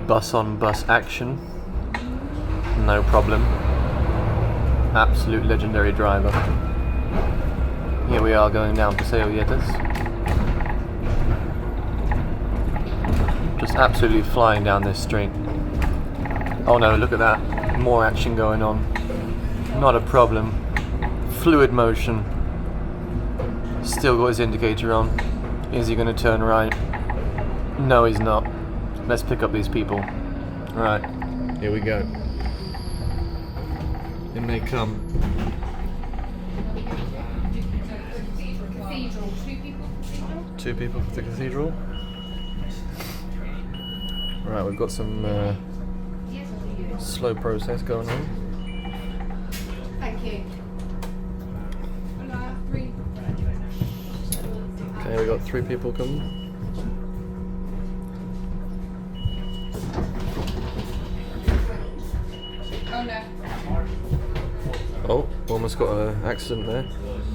bus on bus action. No problem. Absolute legendary driver. Here we are going down Paseo Illetes. Just absolutely flying down this street. Oh no, look at that. More action going on. Not a problem. Fluid motion. Still got his indicator on. Is he going to turn right? No, he's not. Let's pick up these people. Right, here we go. In they come. Two people for the cathedral. Right, we've got some slow process going on. Thank you. Okay, we got 3 people coming. Oh no. Oh, almost got an accident there.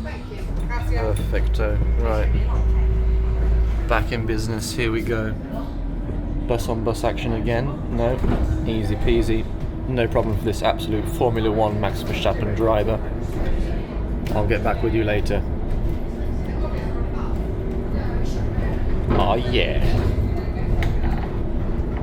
Thank you. Gracias. Perfecto. Right. Back in business, here we go. Bus on bus action again. No. Easy peasy. No problem for this absolute Formula 1 Max Verstappen driver. I'll get back with you later. Oh yeah.